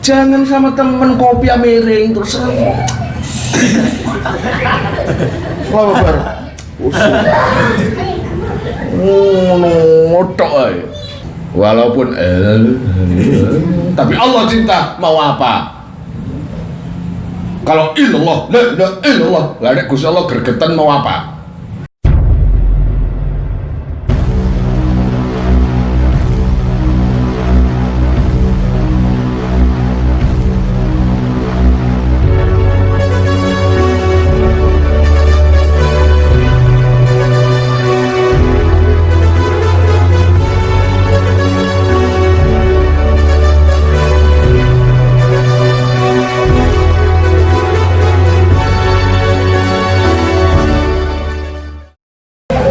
Jangan sama temen kopi miring terus. Lama bar. Ngotok aja. Walaupun tapi Allah cinta, mau apa? Kalau illallah, la ilaha illallah, lah nek Gusti Allah gregetan mau apa?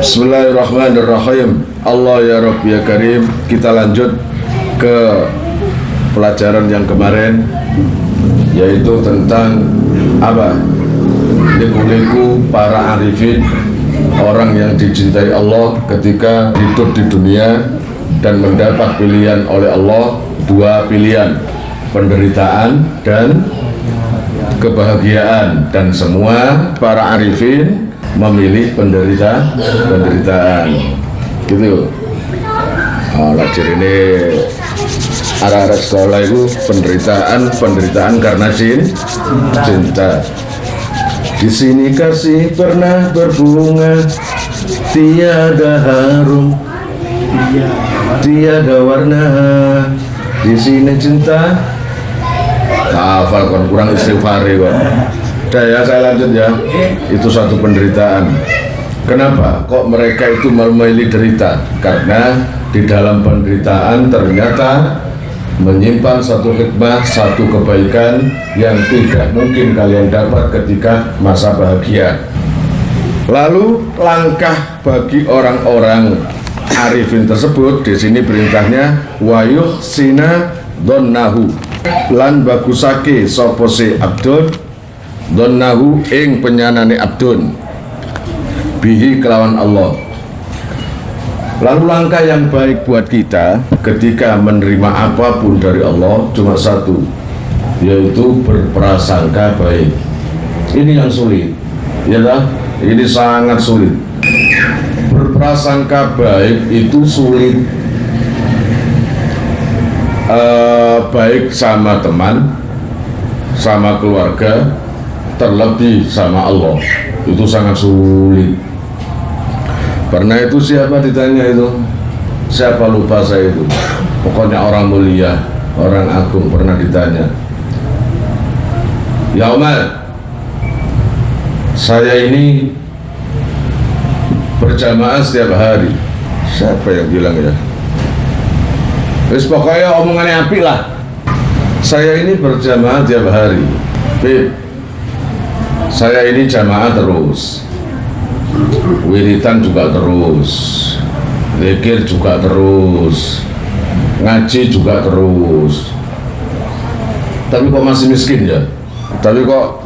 Bismillahirrahmanirrahim. Allah ya Rabbi ya Karim. Kita lanjut ke pelajaran yang kemarin, yaitu tentang apa? Liku-liku para arifin, orang yang dicintai Allah ketika hidup di dunia dan mendapat pilihan oleh Allah, dua pilihan, penderitaan dan kebahagiaan, dan semua para arifin memilih penderitaan gitu. Lajir ini arah-arah sekolah itu penderitaan karena cinta. Di sini kasih pernah berbunga, tiada harum, tiada warna. Di sini cinta. Hafal kon, kurang istighfari kon. Ya, saya lanjut ya. Itu satu penderitaan. Kenapa kok mereka itu memilih derita? Karena di dalam penderitaan ternyata menyimpan satu hikmah, satu kebaikan yang tidak mungkin kalian dapat ketika masa bahagia. Lalu langkah bagi orang-orang arifin tersebut, di sini perintahnya wayuh sina donnahu, lan bagusake sapa si abdun donnahu ing penyanane abdun bihi kelawan Allah. Lalu langkah yang baik buat kita ketika menerima apapun dari Allah cuma satu, yaitu berprasangka baik. Ini yang sulit, ya tak? Ini sangat sulit. Berprasangka baik itu sulit, baik sama teman, sama keluarga, terlebih sama Allah, itu sangat sulit. Pernah itu siapa ditanya itu, siapa lupa saya itu, pokoknya orang mulia, orang agung, pernah ditanya, ya Umar, saya ini berjamaah setiap hari. Siapa yang bilang ya? Terus pokoknya omongannya apik lah. Saya ini berjamaah tiap hari. Beb, saya ini jamaah terus, wiritan juga terus, zikir juga terus, ngaji juga terus. Tapi kok masih miskin ya? Tapi kok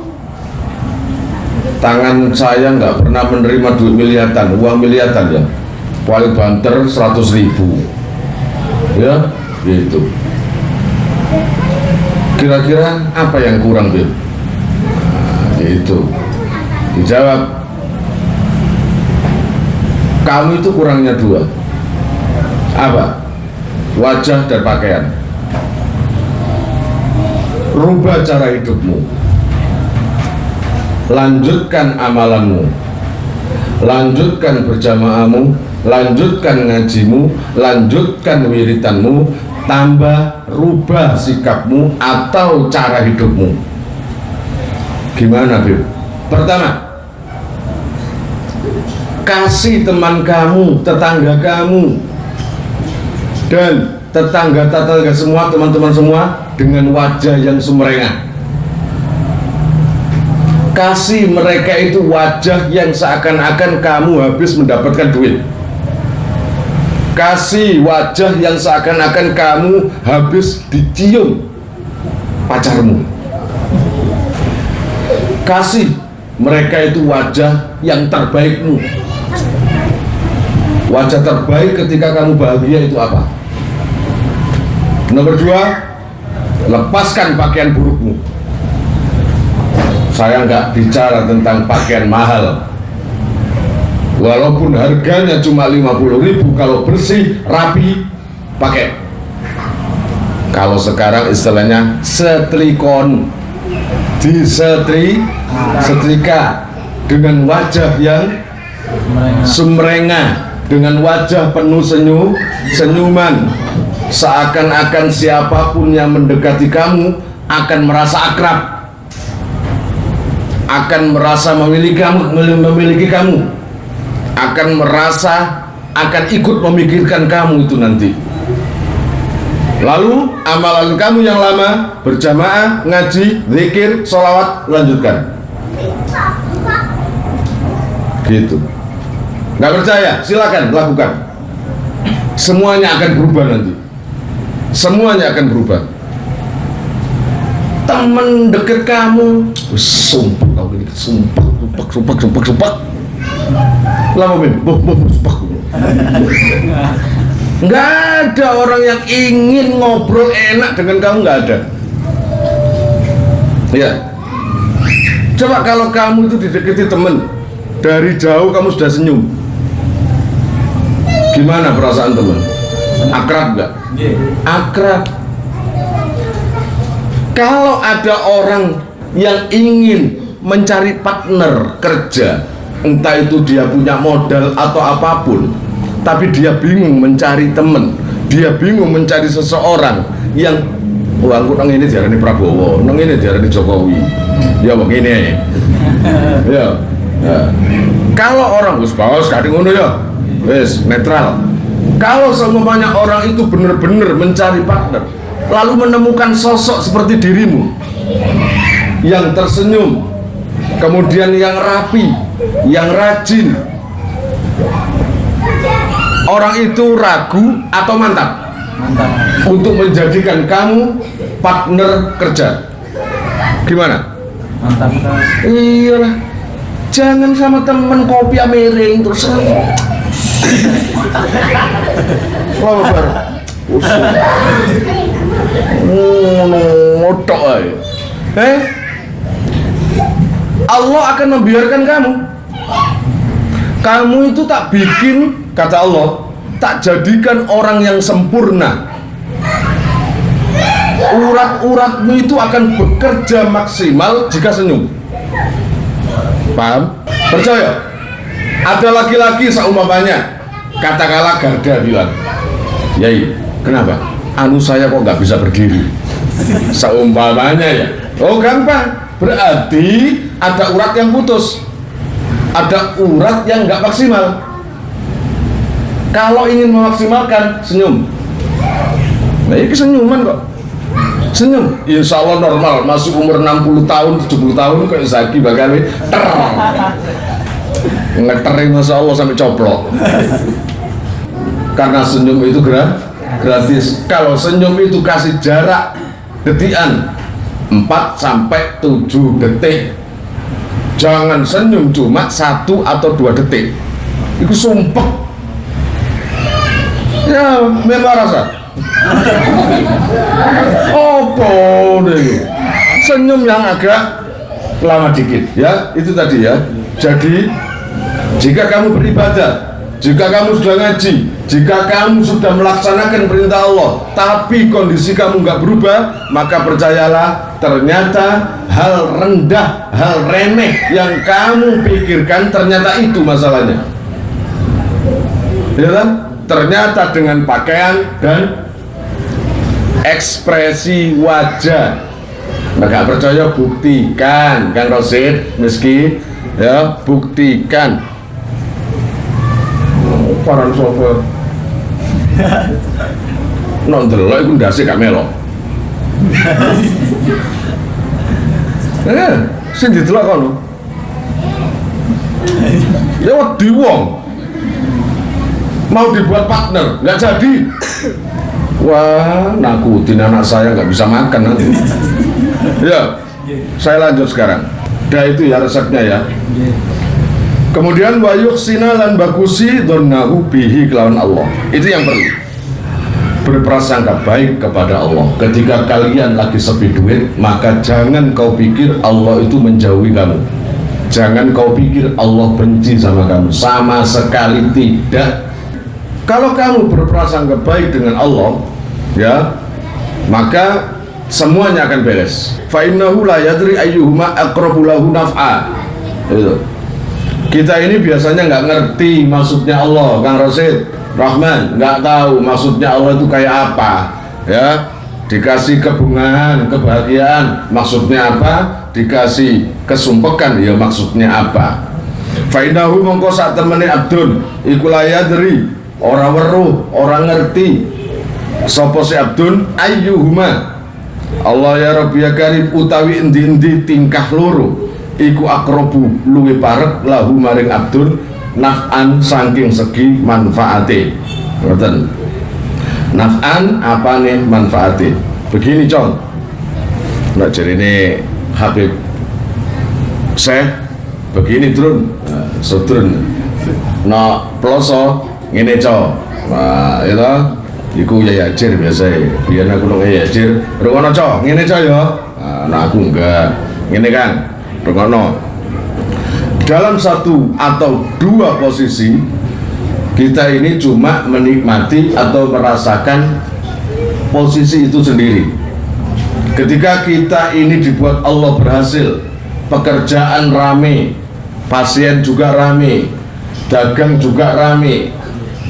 tangan saya nggak pernah menerima duit miliatan, uang miliatan ya? Paling banter 100.000 ya, gitu. Kira-kira apa yang kurang, Beb? Itu dijawab, kamu itu kurangnya dua. Apa? Wajah dan pakaian. Rubah cara hidupmu, lanjutkan amalanmu, lanjutkan berjamaahmu, lanjutkan ngajimu, lanjutkan wiritanmu, tambah rubah sikapmu atau cara hidupmu. Gimana, Beb? Pertama, kasih teman kamu, tetangga kamu, dan tetangga-tetangga semua, teman-teman semua dengan wajah yang sumringah. Kasih mereka itu wajah yang seakan-akan kamu habis mendapatkan duit. Kasih wajah yang seakan-akan kamu habis dicium pacarmu. Kasih mereka itu wajah yang terbaikmu. Wajah terbaik ketika kamu bahagia itu apa? Nomor dua, lepaskan pakaian burukmu. Saya nggak bicara tentang pakaian mahal, walaupun harganya cuma 50.000, kalau bersih, rapi, pakai. Kalau sekarang istilahnya setrikon, setrika dengan wajah yang sumringah, dengan wajah penuh senyuman, seakan-akan siapapun yang mendekati kamu akan merasa akrab, akan merasa memiliki kamu, akan merasa, akan ikut memikirkan kamu itu nanti. Lalu amalan kamu yang lama, berjamaah, ngaji, zikir, sholawat, lanjutkan. Gitu. Nggak percaya? Silakan lakukan. Semuanya akan berubah nanti. Semuanya akan berubah. Temen deket kamu, sumpah kau ini, sumpah. Lama men, sumpah. Nggak ada orang yang ingin ngobrol enak dengan kamu, nggak ada. Ya. Coba kalau kamu itu didekati temen, dari jauh kamu sudah senyum, gimana perasaan teman? Akrab nggak? Akrab. Kalau ada orang yang ingin mencari partner kerja, entah itu dia punya modal atau apapun, tapi dia bingung mencari teman, dia bingung mencari seseorang yang aku nang ini diarani Prabowo, nang ini diarani Jokowi, ya begini ya. Kalau orang wis baos kadang ngono ya, wis netral. Kalau seumpamanya orang itu benar-benar mencari partner, lalu menemukan sosok seperti dirimu yang tersenyum, kemudian yang rapi, yang rajin, orang itu ragu atau mantap untuk menjadikan kamu partner kerja. Gimana? Mantap. Iyalah, jangan sama temen kopi miring terus. Lalu ngotok aja. Allah akan membiarkan kamu. Kamu itu tak bikin, kata Allah, tak jadikan orang yang sempurna. Urat-uratmu itu akan bekerja maksimal jika senyum. Paham? Percaya? Ada laki-laki seumpamanya, katakanlah Garda bilang, Yai, kenapa? Anu saya kok nggak bisa berdiri? Seumpamanya ya. Oh gampang, berarti ada urat yang putus, ada urat yang nggak maksimal. Kalau ingin memaksimalkan, senyum. Nah ini kesenyuman kok. Senyum, insya Allah normal. Masuk umur 60 tahun, 70 tahun kayak Zaki bakal ngetering masya Allah sampai coplok. Karena senyum itu gratis. Kalau senyum itu kasih jarak detikan 4-7 detik. Jangan senyum cuma 1 atau 2 detik. Itu sumpah. Ya memang rasa. Opo deh. Senyum yang agak lama dikit ya, itu tadi ya. Jadi jika kamu beribadah, jika kamu sudah ngaji, jika kamu sudah melaksanakan perintah Allah, tapi kondisi kamu nggak berubah, maka percayalah, ternyata hal rendah, hal remeh yang kamu pikirkan ternyata itu masalahnya. Ya kan? Ternyata dengan pakaian dan ekspresi wajah. Nggak percaya, buktikan, Kang Rosid, meski ya, buktikan. Paran sofa nondelok iku ndase gak melok. Sing didelok kono. Ya wedi wong. Mau dibuat partner, nggak jadi. Wah, nakutin anak saya nggak bisa makan nanti. Ya, saya lanjut sekarang. Dah itu ya resepnya ya. Kemudian wayuh sina lan bagusi donahu bihi kelawan Allah. Itu yang perlu. berprasangka baik kepada Allah. Ketika kalian lagi sepi duit, maka jangan kau pikir Allah itu menjauhi kamu. Jangan kau pikir Allah benci sama kamu, sama sekali tidak. Kalau kamu berprasangka baik dengan Allah, ya, maka semuanya akan beres. Fa innahu la yadri ayyuhuma aqrabu lahu naf'a. Itu. Kita ini biasanya nggak ngerti maksudnya Allah, Kang Rosid, Rahman, nggak tahu maksudnya Allah itu kayak apa, ya. Dikasih kebungaan, kebahagiaan, maksudnya apa? Dikasih kesumpekan, ya maksudnya apa? Fa innahu mongko sak temene abdun iku la yadri, ora weruh, ora ngerti sapa si abdun ayyuhuma, Allah ya Rabbi ya Karim, utawi endi-endi tingkah loro iku akrobu luwe parek lahu maring abdun naf'an saking segi manfaate. Ngoten. Naf'an apane manfaate? Begini con. Nek jarine Habib Syekh begini drun, sudrun. No ploso ngene co. Wah, itu iku ya yajir biasa. Biyen aku nang yajir, rungono co, ngene co ya. Nah aku enggak. Ngene kan. Rungono. Dalam satu atau dua posisi kita ini cuma menikmati atau merasakan posisi itu sendiri. Ketika kita ini dibuat Allah berhasil, pekerjaan rame, pasien juga rame, dagang juga rame,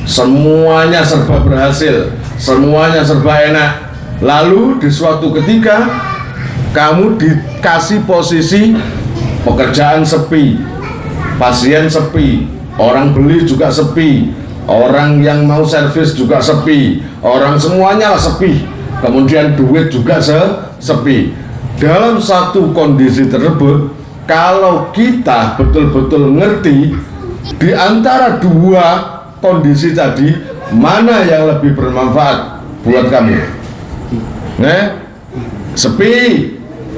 semuanya serba berhasil, semuanya serba enak. Lalu di suatu ketika kamu dikasih posisi pekerjaan sepi, pasien sepi, orang beli juga sepi, orang yang mau servis juga sepi, orang semuanya sepi, kemudian duit juga sepi. Dalam satu kondisi tersebut, kalau kita betul-betul ngerti di antara dua kondisi tadi, mana yang lebih bermanfaat buat kamu? Sepi,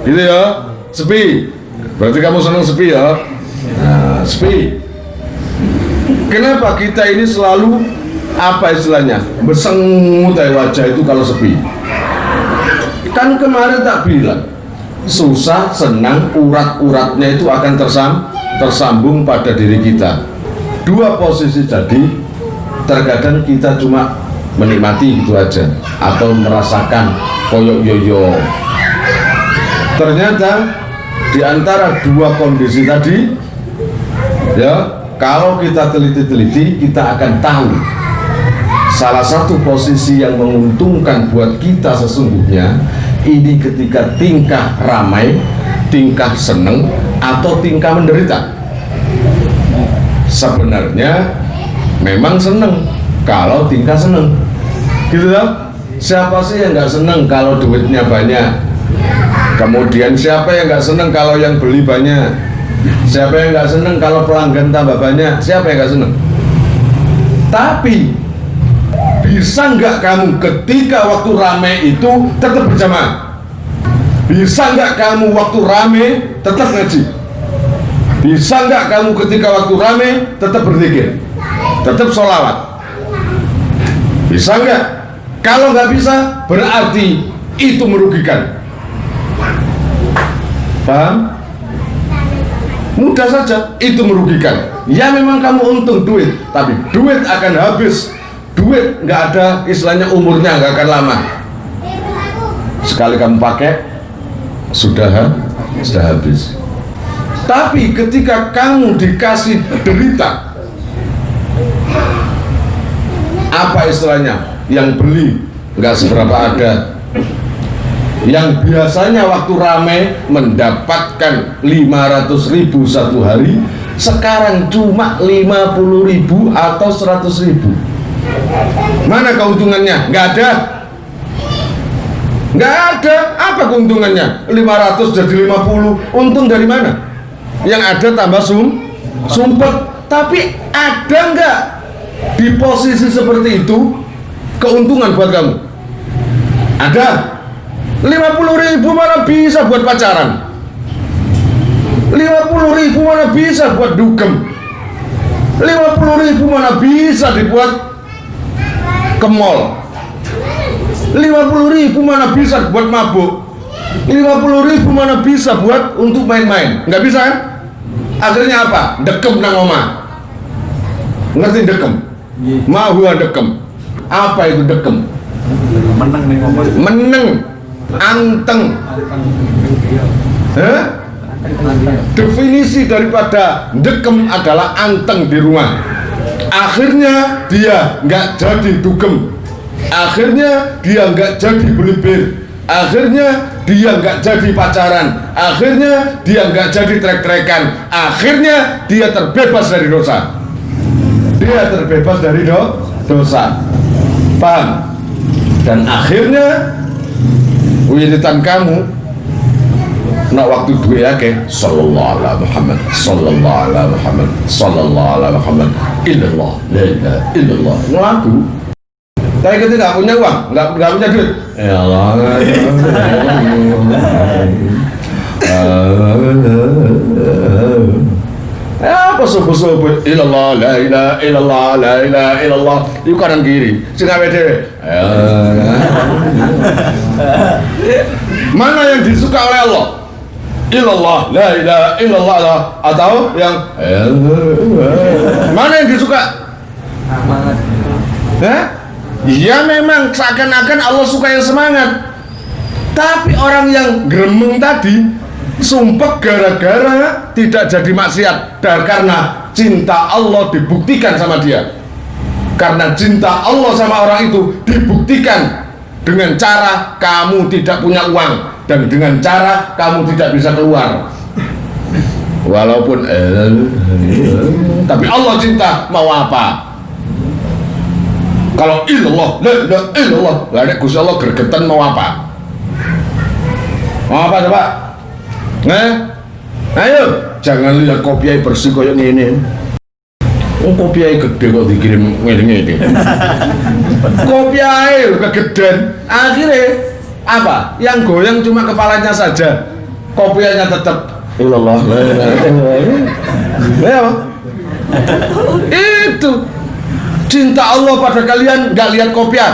gitu ya, sepi. Berarti kamu senang sepi ya? Nah, sepi. Kenapa kita ini selalu apa istilahnya bersengut wajah itu kalau sepi? Kan kemarin tak bilang susah senang urat-uratnya itu akan tersambung pada diri kita. Dua posisi jadi terkadang kita cuma menikmati gitu aja atau merasakan koyok yoyo. Ternyata di antara dua kondisi tadi, ya, kalau kita teliti-teliti kita akan tahu salah satu posisi yang menguntungkan buat kita sesungguhnya ini ketika tingkah ramai, tingkah seneng, atau tingkah menderita. Sebenarnya memang seneng kalau tingkah seneng, gitu ya. Siapa sih yang nggak seneng kalau duitnya banyak? Kemudian siapa yang nggak seneng kalau yang beli banyak? Siapa yang nggak seneng kalau pelanggan tambah banyak? Siapa yang nggak seneng? Tapi bisa nggak kamu ketika waktu rame itu tetap berjamaah? Bisa nggak kamu waktu rame tetap ngaji? Bisa nggak kamu ketika waktu rame tetap berzikir, tetap sholawat? Bisa nggak? Kalau nggak bisa, berarti itu merugikan. Paham? Mudah saja, itu merugikan. Ya memang kamu untung duit, tapi duit akan habis. Duit nggak ada istilahnya umurnya, nggak akan lama. Sekali kamu pakai sudah habis. Tapi ketika kamu dikasih derita, apa istilahnya? Yang beli nggak seberapa ada. Yang biasanya waktu ramai mendapatkan 500.000 satu hari, sekarang cuma 50.000 atau 100.000. Mana keuntungannya? Nggak ada. Nggak ada. Apa keuntungannya? 500 jadi 50. Untung dari mana? Yang ada tambah sumpet. Tapi ada nggak di posisi seperti itu keuntungan buat kamu? Ada. 50.000 mana bisa buat pacaran? 50.000 mana bisa buat dugem? 50.000 mana bisa dibuat ke mall? 50.000 mana bisa buat mabuk, 50.000 mana bisa buat untuk main-main, nggak bisa kan? Akhirnya apa? Dekem nang oma. Ngerti dekem? Mahua dekem. Apa itu dekem? Meneng nih ngomong. Meneng, anteng. Definisi daripada dekem adalah anteng di rumah. Akhirnya dia nggak jadi dugem. Akhirnya dia nggak jadi belibir. Akhirnya dia nggak jadi pacaran. Akhirnya dia nggak jadi trek-trekan. Akhirnya dia terbebas dari dosa. Dia terbebas dari dosa. Paham? Dan akhirnya wiritan kamu nak waktu dua ke sallallahu alaihi Muhammad, sallallahu alaihi Muhammad, sallallahu alaihi Muhammad, illallah, la ilaha illallah. Ngelaku. Tapi ketika nggak punya uang, nggak punya duit, ya Allah. Apa sebut-sebut illallah, la ilaha illallah, la ilaha illallah. Itu kanan kiri, sehingga beda. Mana yang disuka oleh Allah? Illallah, la ilaha illallah, atau yang mana yang disuka? Ya memang seakan-akan Allah suka yang semangat, tapi orang yang gremeng tadi sumpah gara-gara tidak jadi maksiat, dan karena cinta Allah dibuktikan sama dia. Karena cinta Allah sama orang itu dibuktikan dengan cara kamu tidak punya uang, dan dengan cara kamu tidak bisa keluar. Walaupun tapi Allah cinta, mau apa? Kalau illallah, la ilaha illallah, lah nek Gusti Allah gregetan mau apa? Mau apa coba? Ayo, jangan lihat kopiah bersih kayak gini. Oh, kopiah gede kok dikirim ngene-ngene. Kopiah kegedean. Akhirnya apa? Yang goyang cuma kepalanya saja. Kopiahnya tetap illallah. Ya, itu cinta Allah pada kalian, nggak lihat kopiah,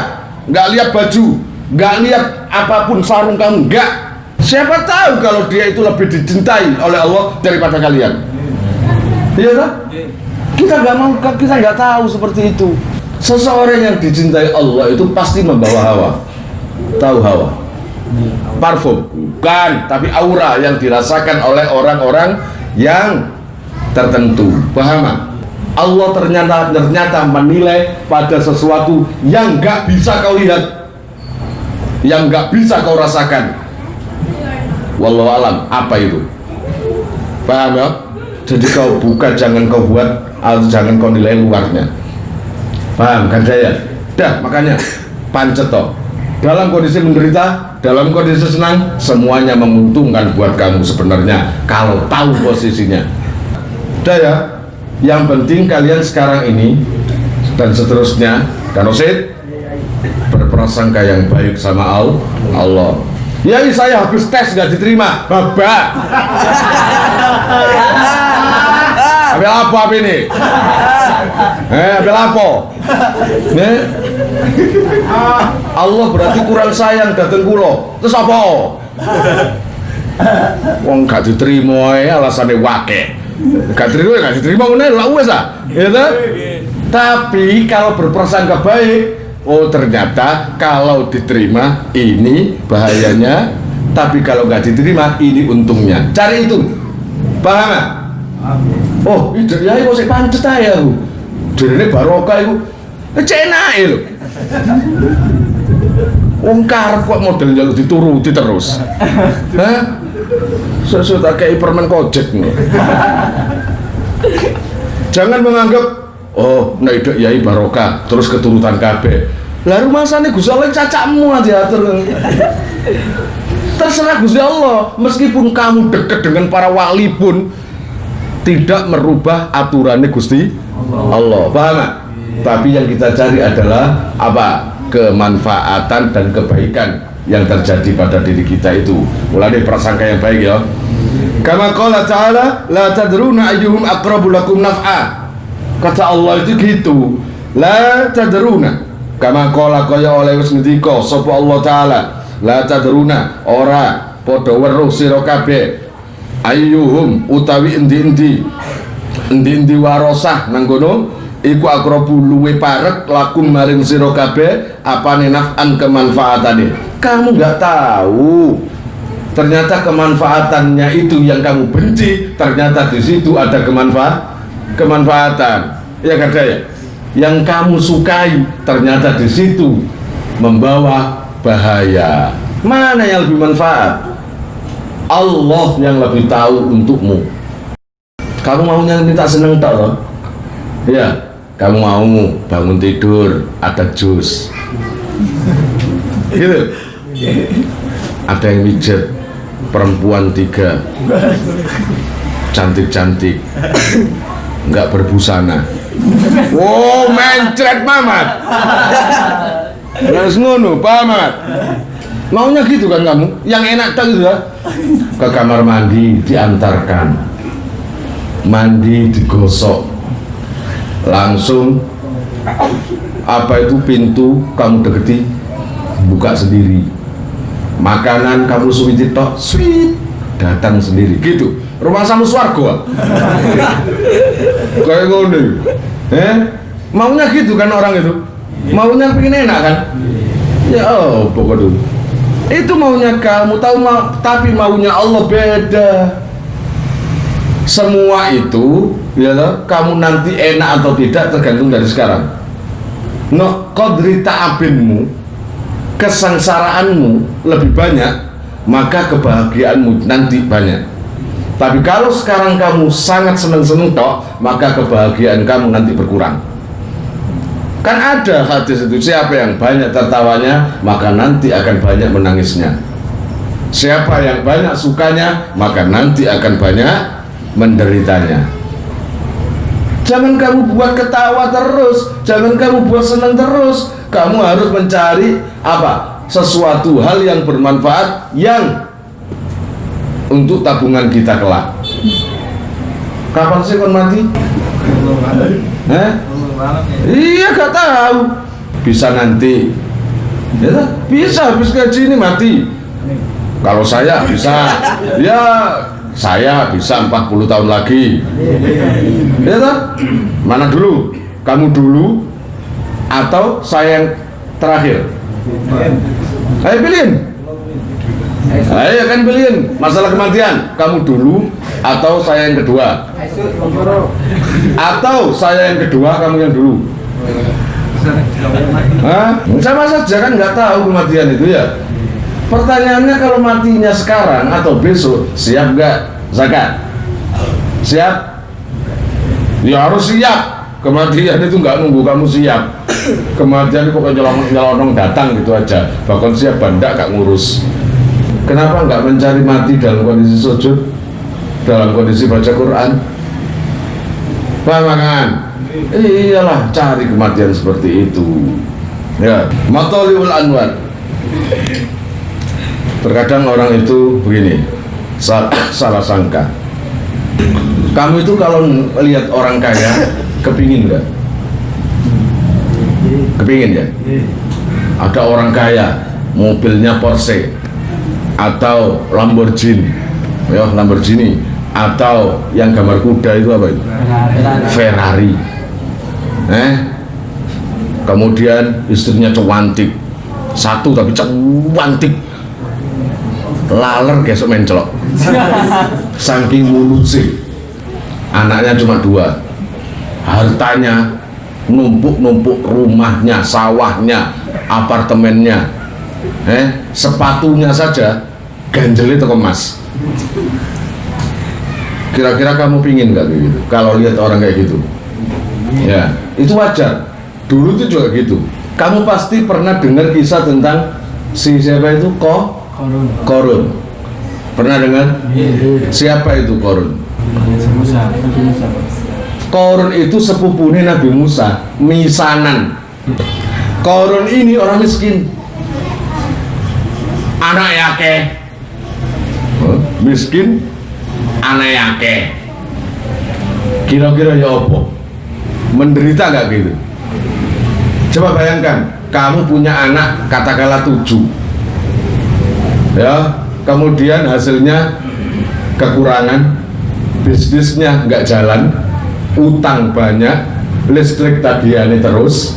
nggak lihat baju, nggak lihat apapun sarung kamu, nggak. Siapa tahu kalau dia itu lebih dicintai oleh Allah daripada kalian. Iya kan? Kita nggak mau, kita nggak tahu seperti itu. Seseorang yang dicintai Allah itu pasti membawa hawa. Tahu hawa? Parfum? Bukan, tapi aura yang dirasakan oleh orang-orang yang tertentu. Paham? Allah ternyata menilai pada sesuatu yang nggak bisa kau lihat, yang nggak bisa kau rasakan. Wallahu alam, apa itu? Paham ya? Jadi kau buka, jangan kau buat, atau jangan kau nilai luarnya. Paham kan saya? Dah, makanya pancet toh. Dalam kondisi menderita, dalam kondisi senang, semuanya menguntungkan buat kamu sebenarnya kalau tahu posisinya. Dah ya. Yang penting kalian sekarang ini dan seterusnya, kanosid, berprasangka yang baik sama Allah. Ya, saya habis tes gak diterima, babak. Ambil apa ini? Ambil apa? Allah berarti kurang sayang dateng kulo. Terus apa? Wong gak diterima alasannya wake. Gak diterima lah wes ah. Gitu? Tapi kalau berprasangka baik, oh ternyata kalau diterima ini bahayanya, tapi kalau nggak diterima ini untungnya. Cari itu, paham gak? Oh, itu ya itu saya pancet aja lu. Jadi barokah itu, cena itu. Wong karep kok model jalur dituruti terus. Hah? Sesuatu kayak permen kojek nih. Jangan menganggap oh, nek ide yai barokah terus keturutan kabeh. Lah rumasane Gusti Allah cacakmu diatur. Terserah Gusti Allah, meskipun kamu dekat dengan para wali pun tidak merubah aturannya Gusti Allah. Paham gak? Tapi yang kita cari adalah apa? Kemanfaatan dan kebaikan yang terjadi pada diri kita itu. Mulai dari prasangka yang baik ya. Kama qala ta'ala la tadruna ayyuhum aqrabu lakum naf'a. Kata Allah itu gitu. La tadruna. Kama qala kaya oleh wis ngendika sapa Allah taala, la tadruna ora padha weruh sira kabeh ayyuhum utawi endi-endi warosah nang kono iku akrabu luwe parek lakum maring sira kabeh apane naf'an kemanfaatane. Kamu nggak tahu ternyata kemanfaatannya itu yang kamu benci, ternyata di situ ada kemanfaatan. Ya kan saya? Yang kamu sukai ternyata di situ membawa bahaya. Mana yang lebih manfaat? Allah yang lebih tahu untukmu. Kamu maunya minta seneng tak loh? Ya, kamu mau bangun tidur ada jus, gitu. Ada yang mijet, perempuan 3, cantik-cantik, nggak berbusana. Wow, mencret Mamat. Harus ngono, Pak Mamat. Maunya gitu kan kamu? Yang enak tak gitu ya? Ke kamar mandi diantarkan, mandi digosok, langsung apa itu pintu kamu deketi, buka sendiri. Makanan kamu suwiti tok, sweet datang sendiri. Gitu. Rumah samu swarga. Kayak ngono. Maunya gitu kan orang itu. Maunya pengen enak kan? Ya oh, pokoknya itu maunya kamu tahu tapi maunya Allah beda. Semua itu ya loh, kamu nanti enak atau tidak tergantung dari sekarang. No qadri ta'abinmu, kesengsaraanmu lebih banyak, maka kebahagiaanmu nanti banyak. Tapi kalau sekarang kamu sangat seneng-seneng tok, maka kebahagiaan kamu nanti berkurang. Kan ada hadis itu, siapa yang banyak tertawanya maka nanti akan banyak menangisnya. Siapa yang banyak sukanya maka nanti akan banyak menderitanya. Jangan kamu buat ketawa terus, jangan kamu buat senang terus. Kamu harus mencari apa? Sesuatu hal yang bermanfaat yang untuk tabungan kita kelak. Kapan sih kon mati? Iya gak tahu. Bisa nanti. Ya, bisa habis gaji ini mati. Kalau saya bisa, ya saya bisa 40 tahun lagi. Ya toh? Mana dulu? Kamu dulu atau saya yang terakhir? Ayo pilihin. Ayo kan pilihin. Masalah kematian, kamu dulu atau saya yang kedua? Atau saya yang kedua, kamu yang dulu? Hah? Sama saja kan nggak tahu kematian itu ya. Pertanyaannya kalau matinya sekarang atau besok, siap nggak zakat? Siap? Ya harus siap. Kematian itu nggak nunggu kamu siap. Kematian itu pokoknya nyelonong datang gitu aja. Bahkan siap bandak nggak ngurus. Kenapa nggak mencari mati dalam kondisi sujud, dalam kondisi baca Quran? Paham kan? Iyalah, cari kematian seperti itu. Ya, Matoliul Anwar. Terkadang orang itu begini, salah sangka. Kamu itu kalau lihat orang kaya, kepingin nggak? Kepingin ya? Ada orang kaya, mobilnya Porsche atau Lamborghini, ya Lamborghini, atau yang gambar kuda itu apa itu? Ferrari. Kemudian istrinya cantik, satu tapi cantik, laler gesok mencelok, saking mulut sih. Anaknya cuma 2, hartanya numpuk-numpuk, rumahnya, sawahnya, apartemennya, sepatunya saja ganjeli toko emas. Kira-kira kamu pingin nggak gitu? Kalau lihat orang kayak gitu, ya itu wajar. Dulu itu juga gitu. Kamu pasti pernah dengar kisah tentang si siapa itu Korun. Pernah dengar? Siapa itu Korun? Korun itu sepupunya Nabi Musa, misanan. Korun ini orang miskin, anak yake, miskin, anak yake. Kira-kira ya apa? Menderita gak gitu? Coba bayangkan, kamu punya anak katakanlah 7, ya, kemudian hasilnya kekurangan, bisnisnya nggak jalan, utang banyak, listrik tagihannya terus,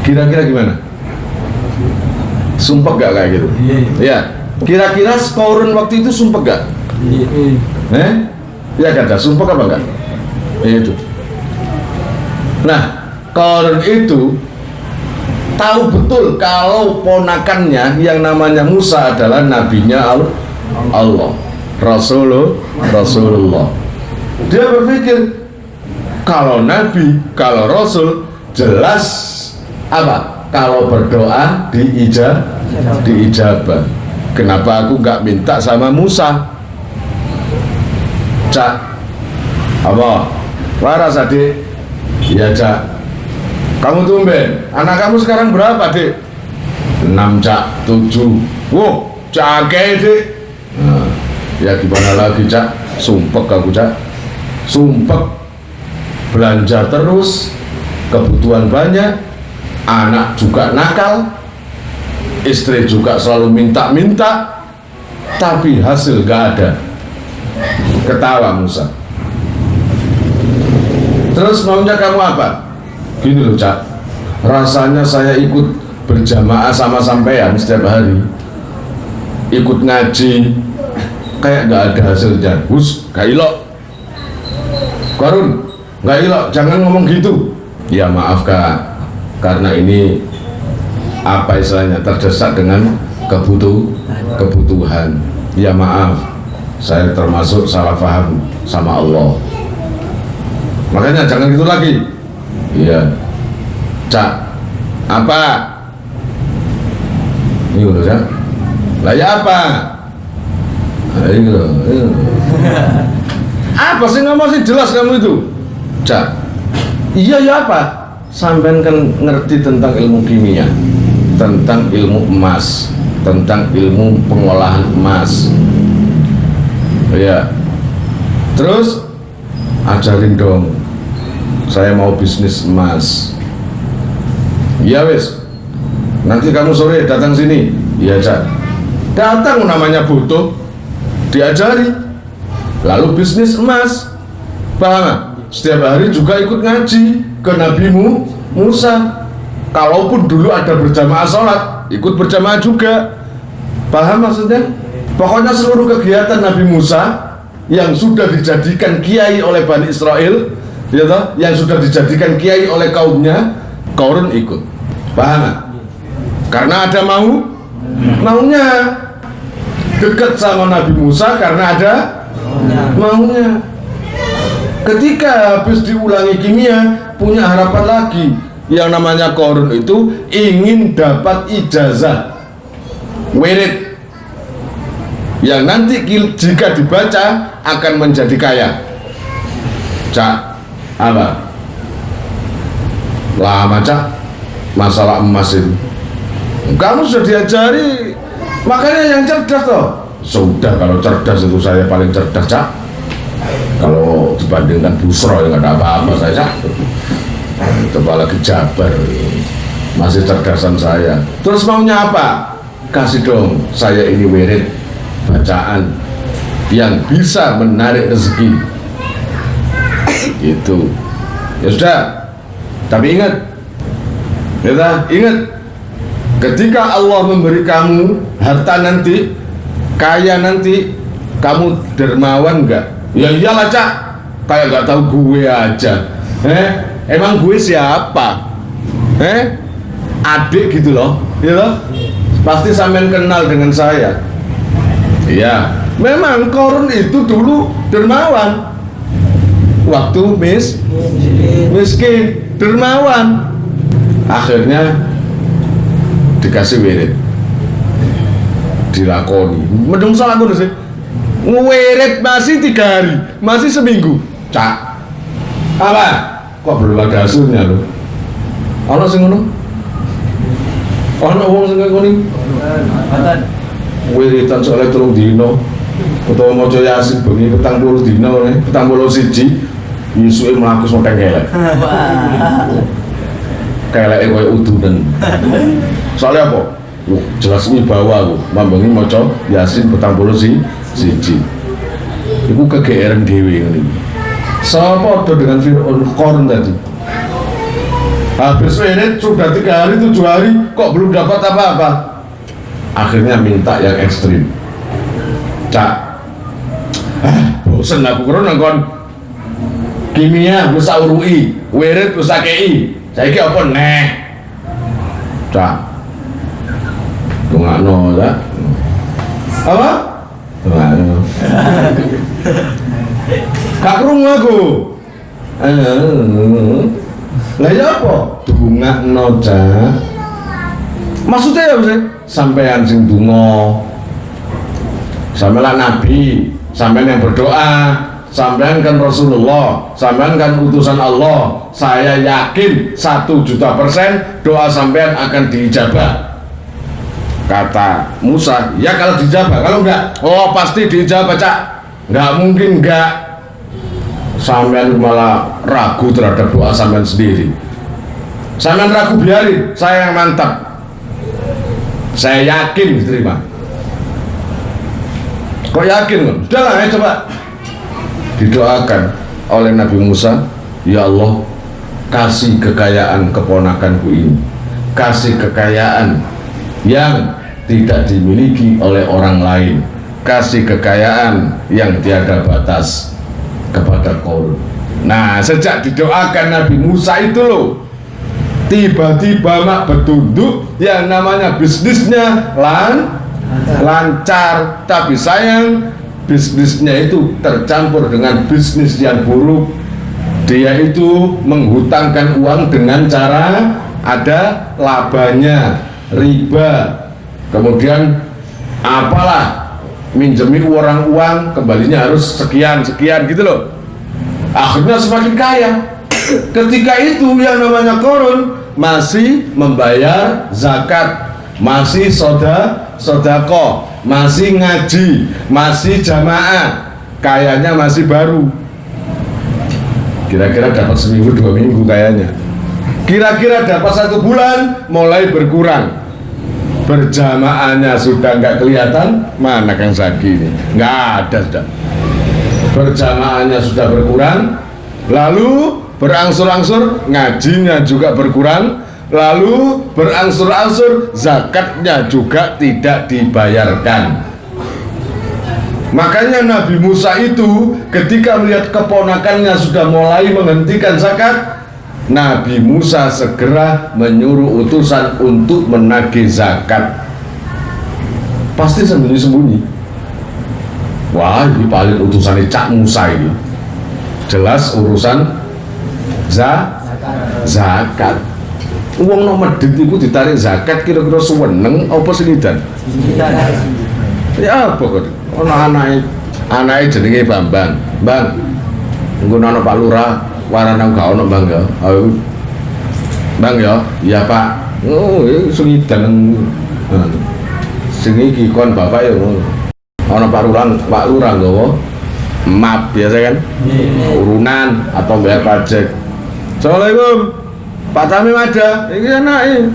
kira-kira gimana? Sumpah gak kayak gitu? Ya, kira-kira Qarun waktu itu sumpah gak? Ya kata sumpah apa enggak? Itu. Nah, Qarun itu tahu betul kalau ponakannya yang namanya Musa adalah nabinya Allah, Rasulullah. Dia berpikir kalau nabi, kalau rasul, jelas apa? Kalau berdoa diijabah. Kenapa aku nggak minta sama Musa? Cak, apa? Waras adik? Iya Cak. Kamu tumben, anak kamu sekarang berapa Dik? 6 Cak, 7. Wow, cake Dik. Nah, ya gimana lagi Cak? Sumpek aku Cak. Sumpek, belanja terus, kebutuhan banyak, anak juga nakal, istri juga selalu minta-minta, tapi hasil gak ada. Ketawa Musa. Terus maunya kamu apa? Gini loh Cak, rasanya saya ikut berjamaah sama sampean setiap hari, ikut ngaji, kayak gak ada hasilnya. Hus, gak ilok Qarun, gak ilok, jangan ngomong gitu. Ya maaf Kak, karena ini apa istilahnya, terdesak dengan kebutuhan. Ya maaf, saya termasuk salah paham sama Allah, makanya jangan gitu lagi. Iya Cak, apa? Ini udah Cak. Lah ya apa? Ayo. Apa sih ngomong sih jelas kamu itu? Cak, iya ya apa? Sampean kan ngerti tentang ilmu kimia, tentang ilmu emas, tentang ilmu pengolahan emas. Ya. Terus ajarin dong. Saya mau bisnis emas. Iya wes. Nanti kamu sore datang sini. Iya Cak. Datang, namanya butuh, diajari. Lalu bisnis emas. Paham? Setiap hari juga ikut ngaji ke Nabi Musa. Kalaupun dulu ada berjamaah sholat, ikut berjamaah juga. Paham maksudnya? Pokoknya seluruh kegiatan Nabi Musa yang sudah dijadikan kiai oleh Bani Israel, ya toh, yang sudah dijadikan kiai oleh kaumnya, Qarun ikut. Paham? Karena ada maunya. Dekat sama Nabi Musa karena ada maunya. Ketika habis diulangi kimia, punya harapan lagi. Yang namanya Qarun itu ingin dapat ijazah wirid yang nanti jika dibaca akan menjadi kaya. Cak, apa? Lama Cak masalah emas itu. Kamu sudah diajari, makanya yang cerdas toh. Sudah, kalau cerdas itu saya paling cerdas Cak. Kalau dibandingkan Busro ya nggak ada apa-apa saya Cak. Coba lagi Jabar, masih cerdasan saya. Terus maunya apa? Kasih dong saya ini wirid bacaan yang bisa menarik rezeki. Itu ya sudah. Tapi ingat, ya ingat, ketika Allah memberi kamu harta nanti, kaya nanti, kamu dermawan enggak? Ya iyalah Cak, kayak nggak tahu gue aja. Emang gue siapa? Adik gitu loh, ya loh? Pasti sampean kenal dengan saya. Iya, memang Qarun itu dulu dermawan. Waktu miskin, dermawan. Akhirnya dikasih wirid, dilakoni. Mendung salah gue sih. Ngewirid masih 3 hari, masih seminggu. Cak, apa? Kok belum ada hasilnya lo? Ono sing ngono? Ono wong sing ngene. Wiritan soalnya 3 dino, utawa maca Yasin bengi 40 dino, 41 isuke mlaku sampe elek. keleke koyo udunan. Soalnya apa? Jelas ini bawa aku mambangi maca Yasin 41. Iku kegeeran dhewe ngene. Sapa do dengan Fir'aun Qarun tadi? Habis ini sudah 3 hari 7 hari kok belum dapat apa-apa. Akhirnya minta yang ekstrim. Cak, bosen aku kurang nangkon kimia bisa urui, wirid bisa kei. Saiki apa neh? Cak, tungakno ya. Apa? Tungakno. Kak krungu aku. Lah ya apa? Tungakno, Cak. Maksudnya ya sih? Sampean sing donga. Sampean Nabi, sampean yang berdoa, sampean kan Rasulullah, sampean kan utusan Allah. Saya yakin 1.000.000% doa sampean akan diijabah. Kata Musa, ya kalau dijabah, kalau enggak, oh pasti dijabah, Cak. Enggak mungkin enggak. Sampean malah ragu terhadap doa sampean sendiri. Sampean ragu, biarin, saya yang mantap. Saya yakin diterima. Kok yakin kan? Udahlah, ayo coba. Didoakan oleh Nabi Musa, ya Allah, kasih kekayaan keponakanku ini, kasih kekayaan yang tidak dimiliki oleh orang lain, kasih kekayaan yang tiada batas kepada Qarun. Nah, sejak didoakan Nabi Musa itu loh, tiba-tiba mak betunduk yang namanya bisnisnya lancar, tapi sayang bisnisnya itu tercampur dengan bisnis yang buruk. Dia itu menghutangkan uang dengan cara ada labanya, riba, kemudian apalah, minjemi orang uang, kembalinya harus sekian gitu loh. Akhirnya semakin kaya. Ketika itu yang namanya Qarun masih membayar zakat, masih sodako, masih ngaji, masih jamaah, kayaknya masih baru. Kira-kira dapat seminggu 2 minggu kayaknya. Kira-kira dapat 1 bulan mulai berkurang. Berjamaahnya sudah nggak kelihatan. Mana Kang Zaki ini? Nggak ada sudah. Berjamaahnya sudah berkurang. Lalu berangsur-angsur ngajinya juga berkurang, lalu berangsur-angsur zakatnya juga tidak dibayarkan. Makanya Nabi Musa itu ketika melihat keponakannya sudah mulai menghentikan zakat, Nabi Musa segera menyuruh utusan untuk menagih zakat. Pasti sembunyi-sembunyi. Wah, ini paling utusannya Cak Musa ini. Jelas urusan zakat. Uang no medit itu ditarik zakat kira-kira suweneng apa senidan? Ya apa kok? Ono anake jenenge Bambang. Bang, nggono Pak Lurah, warana gak ono Bang ya. Ayo. Bang ya, iya Pak. Oh, senidan. Sing iki kon bapak ya ngono. Ono Pak Lurah nggawa map biasa kan? Urunan atau bayar pajak. Assalamualaikum, Pak Tamim ada? Ini anaknya.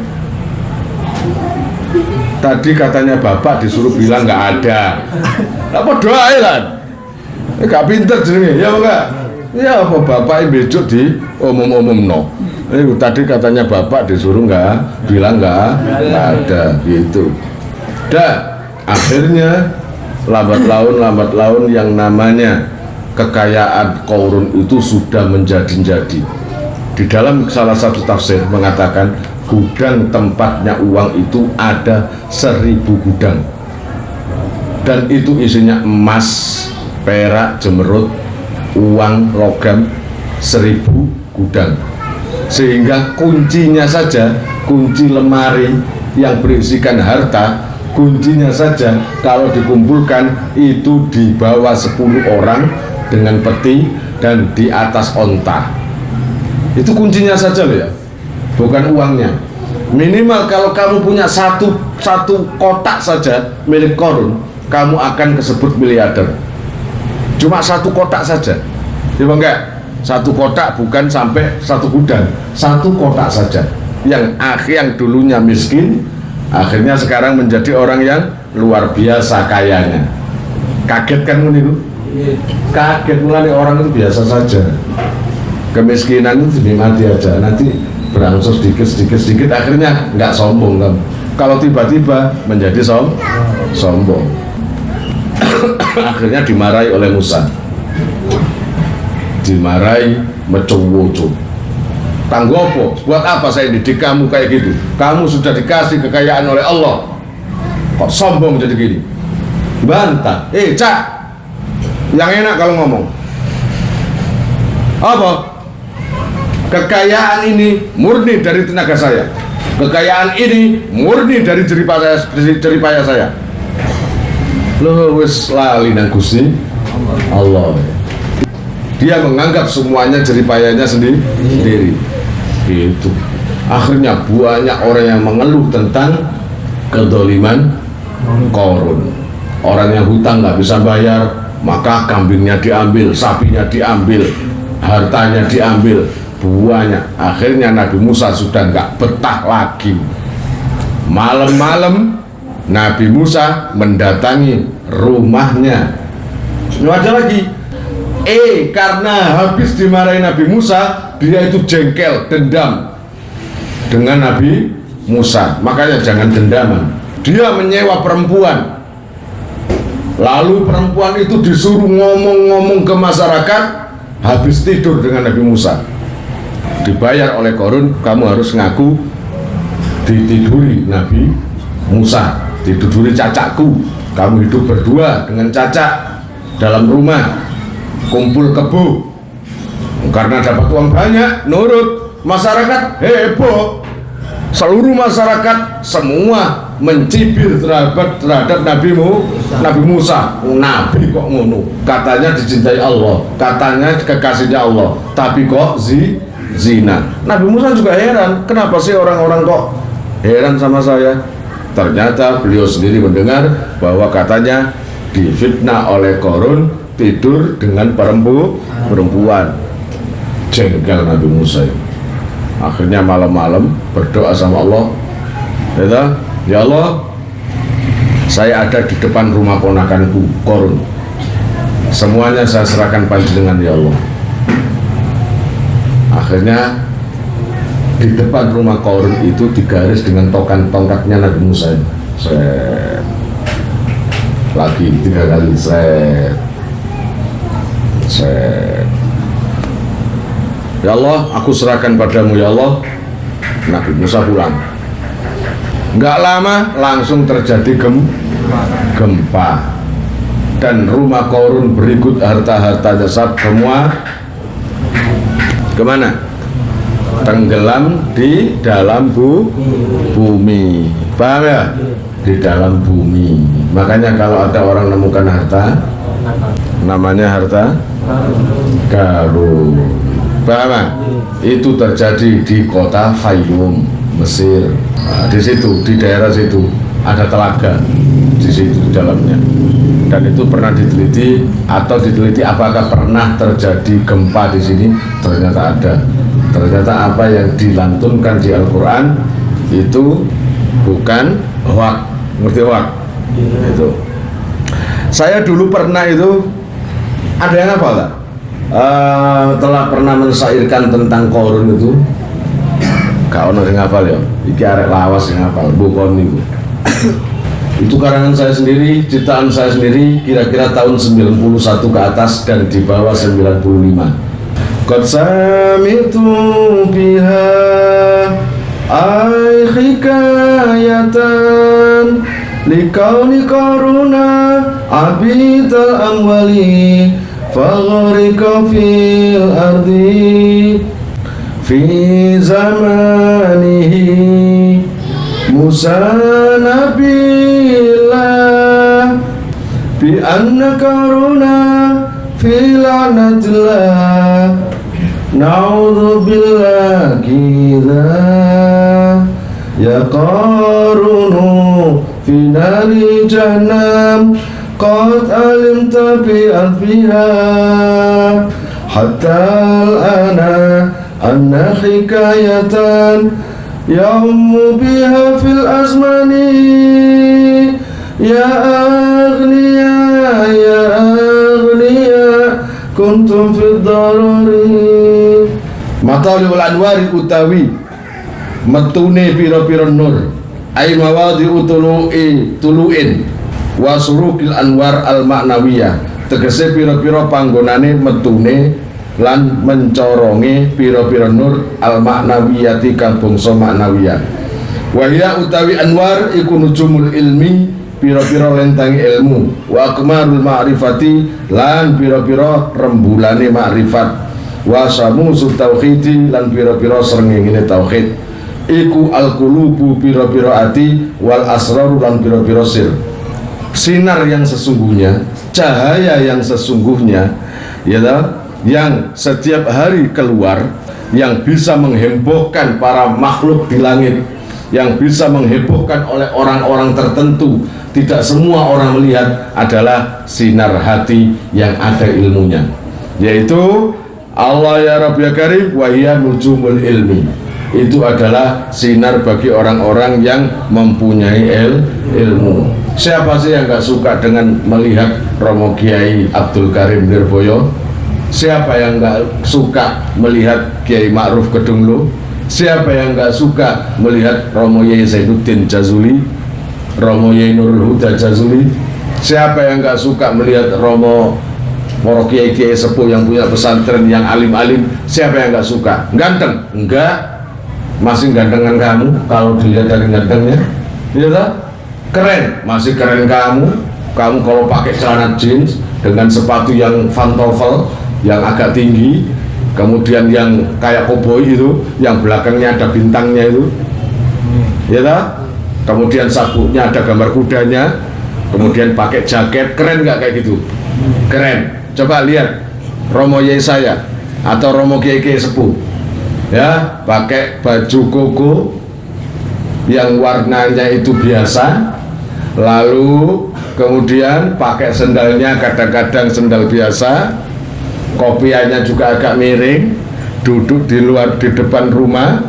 Tadi katanya bapak disuruh bilang nggak ada. Apa doa lah? Gak pinter jenenge, ya enggak? Ya apa bapak yang besok di umum no. Ini tadi katanya bapak disuruh bilang nggak ada gitu. Dan akhirnya lambat laun yang namanya kekayaan Qarun itu sudah menjadi-jadi. Di dalam salah satu tafsir mengatakan gudang tempatnya uang itu ada 1000 gudang, dan itu isinya emas, perak, jemerut, uang, logam, 1000 gudang. Sehingga kuncinya saja, kunci lemari yang berisikan harta, kuncinya saja kalau dikumpulkan itu di bawah 10 orang dengan peti dan di atas onta. Itu kuncinya saja loh ya, bukan uangnya. Minimal kalau kamu punya satu kotak saja milik Qarun, kamu akan disebut miliarder. Cuma 1 kotak saja, ya enggak? 1 kotak bukan sampai 1 gudang, 1 kotak saja yang dulunya miskin akhirnya sekarang menjadi orang yang luar biasa kayanya. Kaget kan itu? Kaget, mulai orang itu biasa saja. Kemiskinan itu dinikmati aja, nanti berangsur sedikit akhirnya nggak sombong kan. Kalau tiba-tiba menjadi sombong akhirnya dimarahi oleh Musa, dimarahi mecowoco. Tanggopo, buat apa saya didik kamu kayak gitu? Kamu sudah dikasih kekayaan oleh Allah, kok sombong jadi gini? Bantah, Cak, yang enak kalau ngomong apa? Kekayaan ini murni dari tenaga saya, kekayaan ini murni dari jeripaya saya. Loh, wis lali nang Gusti Allah. Dia menganggap semuanya jeripayanya sendiri. Gitu. Akhirnya banyak orang yang mengeluh tentang kedoliman Qarun. Orang yang hutang nggak bisa bayar, maka kambingnya diambil, sapinya diambil, hartanya diambil, banyak. Akhirnya Nabi Musa sudah nggak betah lagi. Malam-malam Nabi Musa mendatangi rumahnya. Ada lagi. Karena habis dimarahi Nabi Musa, dia itu jengkel, dendam dengan Nabi Musa. Makanya jangan dendaman. Dia menyewa perempuan, lalu perempuan itu disuruh ngomong-ngomong ke masyarakat, habis tidur dengan Nabi Musa. Dibayar oleh Qarun, kamu harus ngaku ditiduri Nabi Musa, ditiduri cacakku. Kamu hidup berdua dengan cacak dalam rumah, kumpul kebo, karena dapat uang banyak, nurut. Masyarakat heboh, seluruh masyarakat semua mencibir terhadap Nabi Musa. Nabi kok ngono, katanya dicintai Allah, katanya kekasihnya Allah, tapi kok zina. Nabi Musa juga heran, kenapa sih orang-orang kok heran sama saya? Ternyata beliau sendiri mendengar bahwa katanya difitnah oleh Qarun, tidur dengan perempuan. Jengkel Nabi Musa. Akhirnya malam-malam berdoa sama Allah, ya Allah, saya ada di depan rumah ponakanku Qarun, semuanya saya serahkan panjenengan ya Allah. Akhirnya di depan rumah Qarun itu digaris dengan tongkatnya Nabi Musa. Lagi 3 kali ya Allah, aku serahkan padamu ya Allah. Nabi Musa pulang. Nggak lama langsung terjadi gempa, dan rumah Qarun berikut harta-hartanya semua kemana? Tenggelam di dalam bumi. Paham ya? Di dalam bumi. Makanya kalau ada orang menemukan harta, namanya harta karun. Paham ya? Itu terjadi di kota Fayum, Mesir. Nah, di situ, di daerah situ ada telaga di situ di dalamnya. Dan itu pernah diteliti apakah pernah terjadi gempa di sini? Ternyata ada. Ternyata apa yang dilantunkan di Al-Quran itu bukan hoak. Ngerti hoak? Itu. Saya dulu pernah itu, ada yang hafal tak? Telah pernah mensairkan tentang Qarun itu. Gak ono yang hafal ya. Iki arek lawas yang hafal, bukan itu. Itu karangan saya sendiri, ciptaan saya sendiri, kira-kira tahun 91 ke atas dan di bawah 95. Qad sami'tu biha ay hikayatan likauni Qaruna abital amwali faghrika fil ardi fi zamanihi Musa nabilah bi anna Qaruna fi la'natillah na'udzu billahi ya Qarunu fi nari jahannam qad alimta bi alfiha hatta al-ana anna hikayatan yaumu biha fil azmani ya aghniya kuntum fid darari. Mataliul anwari utawi metune pira-pira nur ai mawadi tuluin wa surukil anwar al maknawiyah, tegese pira-pira panggonane metune lan mencoronge pira-pira nur al maknawiyati kang bangsa maknawiyah. Wa hiya utawi anwar iku nujumul ilmi, pira-pira lentangi ilmu, wa akmarul ma'rifati lan pira-pira rembulane makrifat, wa samusut tauhidi lan pira-pira srengenge tauhid. Iku al-qulubu pira-pira ati, wal asraru lan pira-pira sir. Sinar yang sesungguhnya, cahaya yang sesungguhnya, ya toh, yang setiap hari keluar, yang bisa menghebohkan para makhluk di langit, yang bisa menghebohkan oleh orang-orang tertentu. Tidak semua orang melihat, adalah sinar hati yang ada ilmunya, yaitu Allah ya Rabbi ya Karim wa hiya nujumul ilmi. Itu adalah sinar bagi orang-orang yang mempunyai ilmu. Siapa sih yang gak suka dengan melihat Romo Kiai Abdul Karim Nirboyo? Siapa yang gak suka melihat Kiai Ma'ruf Kedunglo? Siapa yang gak suka melihat Romo Yai Zainuddin Jazuli, Romo Yai Nurul Huda Jazuli? Siapa yang gak suka melihat Romo para kiai-kiai sepuh yang punya pesantren yang alim-alim? Siapa yang gak suka? Ganteng? Enggak. Masih gantengan kamu kalau dilihat dari gantengnya, ya tak? Keren, masih keren kamu. Kamu kalau pakai celana jeans dengan sepatu yang pantofel yang agak tinggi, kemudian yang kayak koboi itu, yang belakangnya ada bintangnya itu, ya tak? Kemudian sabuknya ada gambar kudanya, kemudian pakai jaket, keren nggak kayak gitu? Keren. Coba lihat Romo Yai saya atau Romo Kiai-Kiai sepuh, ya, pakai baju koko yang warnanya itu biasa, lalu kemudian pakai sendalnya kadang-kadang sendal biasa, kopiahnya juga agak miring, duduk di luar di depan rumah,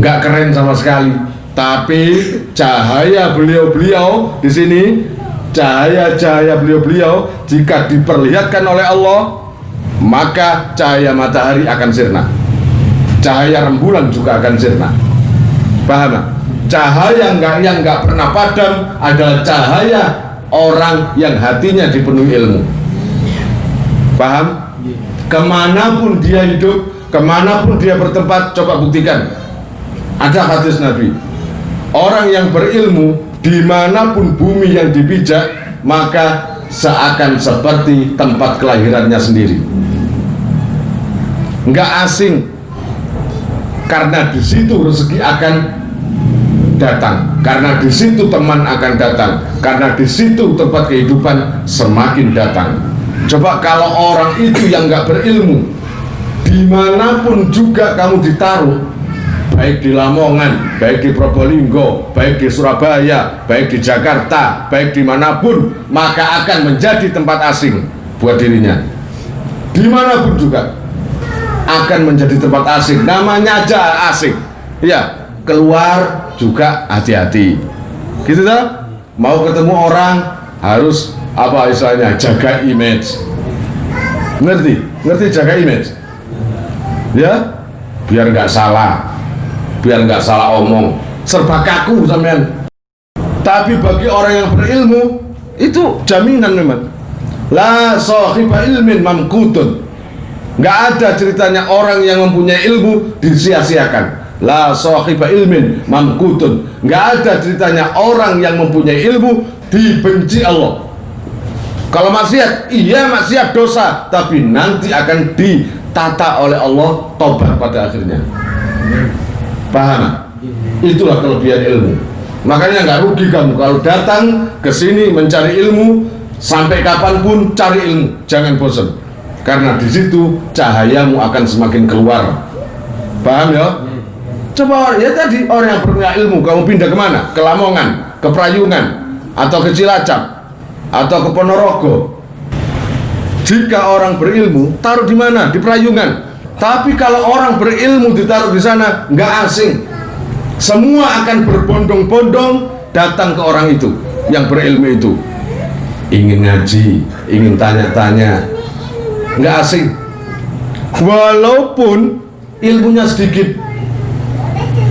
nggak keren sama sekali. Tapi cahaya beliau-beliau di sini, cahaya beliau-beliau jika diperlihatkan oleh Allah, maka cahaya matahari akan sirna, cahaya rembulan juga akan sirna. Paham? Cahaya yang nggak pernah padam adalah cahaya orang yang hatinya dipenuhi ilmu. Paham? Kemanapun dia hidup, kemanapun dia bertempat, coba buktikan. Ada hadis Nabi, orang yang berilmu dimanapun bumi yang dipijak, maka seakan seperti tempat kelahirannya sendiri. Nggak asing, karena di situ rezeki akan datang, karena di situ teman akan datang, karena di situ tempat kehidupan semakin datang. Coba kalau orang itu yang nggak berilmu, dimanapun juga kamu ditaruh, baik di Lamongan, baik di Probolinggo, baik di Surabaya, baik di Jakarta, baik dimanapun, maka akan menjadi tempat asing buat dirinya. Dimanapun juga akan menjadi tempat asing, namanya aja asing. Ya, keluar juga hati-hati, gitu tak? Mau ketemu orang harus apa istilahnya, jaga image. Ngerti jaga image, ya, biar nggak salah, biar nggak salah omong, serba kaku sampean. Tapi bagi orang yang berilmu itu jaminan memang. La sahiba ilmin mamkutun. Nggak ada ceritanya orang yang mempunyai ilmu disia-siakan. La sahiba ilmin mamkutun. Nggak ada ceritanya orang yang mempunyai ilmu dibenci Allah. Kalau maksiat, iya maksiat dosa, tapi nanti akan ditata oleh Allah, tobat pada akhirnya. Paham? Itulah kelebihan ilmu. Makanya nggak rugi kamu kalau datang ke sini mencari ilmu, sampai kapanpun cari ilmu, jangan bosan. Karena di situ cahayamu akan semakin keluar. Paham ya? Coba ya tadi orang yang punya ilmu, kamu pindah kemana? Ke Lamongan, ke Prayungan, atau ke Cilacap, atau ke Ponorogo. Jika orang berilmu, taruh di mana? Di Prayungan. Tapi kalau orang berilmu ditaruh di sana, nggak asing. Semua akan berbondong-bondong datang ke orang itu yang berilmu itu, ingin ngaji, ingin tanya-tanya, nggak asing walaupun ilmunya sedikit.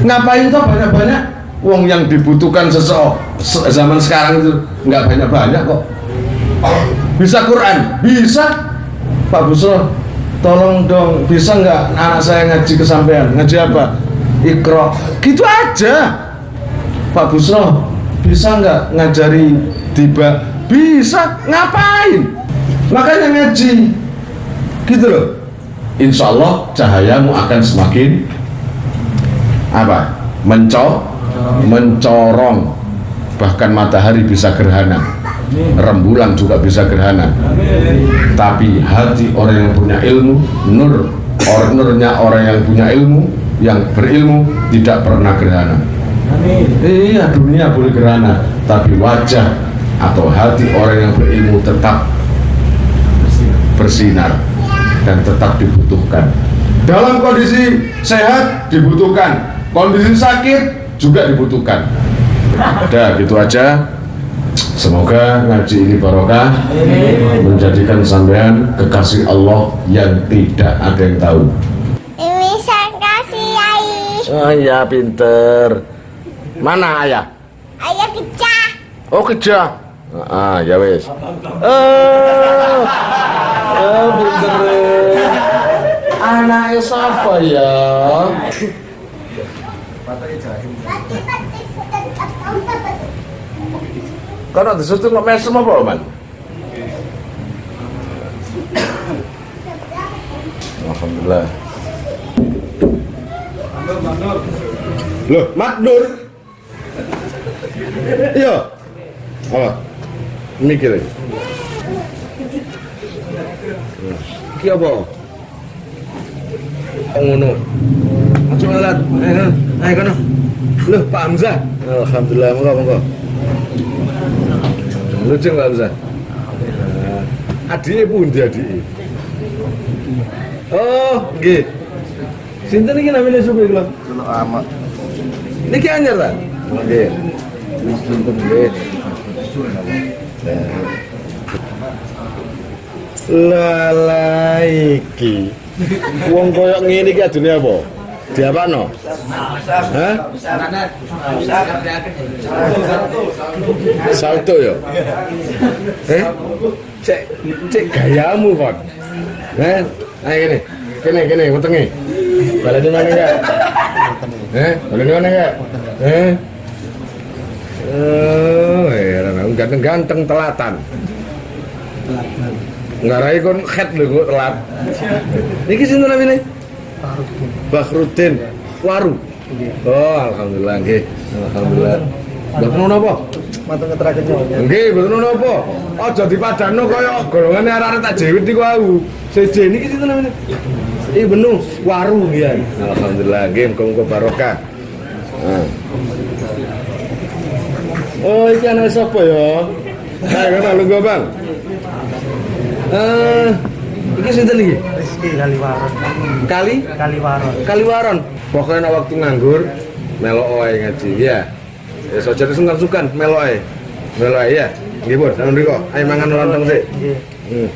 Ngapain toh banyak-banyak, wong yang dibutuhkan zaman sekarang itu nggak banyak-banyak kok. Bisa Quran, bisa. Pak Busro, tolong dong, bisa nggak anak saya ngaji kesampean? Ngaji apa? Iqra, gitu aja. Pak Busro, bisa nggak ngajari tiba? Bisa. Ngapain? Makanya ngaji, gitu loh. Insya Allah cahayamu akan semakin apa? Mencorong. Bahkan matahari bisa gerhana, rembulan juga bisa gerhana. Tapi hati orang yang punya ilmu, nurnya orang yang punya ilmu, yang berilmu tidak pernah gerhana. Iya, dunia boleh gerhana, tapi wajah atau hati orang yang berilmu tetap bersinar dan tetap dibutuhkan. Dalam kondisi sehat dibutuhkan, kondisi sakit juga dibutuhkan. Udah gitu aja. Semoga ngaji ini barokah, menjadikan sampean kekasih Allah yang tidak ada yang tahu. Ini saya kasih Yai. Oh iya, pinter. Mana ayah? Ayah kecah. Oh, kejah. Ya wes. Pinter. Anaknya siapa ya? Karena disitu nggak mesem apa, Man? Alhamdulillah. Loh, Makdur. Iya. Apa? Mikir. Iki apa? Ngono. Aja ngalat. Ayo kono. Loh, Pak Hamzah. Alhamdulillah, monggo. Lucu nggak Hamzah? Adiknya pundi adiknya? Oh, nggih. Sinten iki namanya suku kula? Delok amat. Niki anyar ta? Nggih. Sinten nggih. Lala iki. Wong koyo ngene iki adune apa? Diapakno? Hah? Salto ya? Cek gayamu, Pak. Ayo kene, wetenge. Balane mana enggak? Balane mana enggak? Ganteng telatan. Ngarai kon head lho kok telat. Niki sinten namine? Bakhruddin Waru. Oh, alhamdulillah nggih. Alhamdulillah. Mboten napa? Manteng ngeteraken nyonya. Nggih, mboten napa. Aja dipadano kaya golongane arek-arek tak jewit niku aku. Seje niki sinten namine? Ibnu Waru nggih. Alhamdulillah nggih, muga-muga barokah. Oh, iki anak sapa ya? Ayo kana lungguh, Bang. Iki sinten iki? Rizky Kaliwaron. Kaliwaron. Pokoknya waktu nganggur melok wae ngaji ya. Ya saja sungkan-sungkan melok ae. Ya. Nggih, Bos. Sampeyan mriko. Ayo mangan lontong sik. Nggih.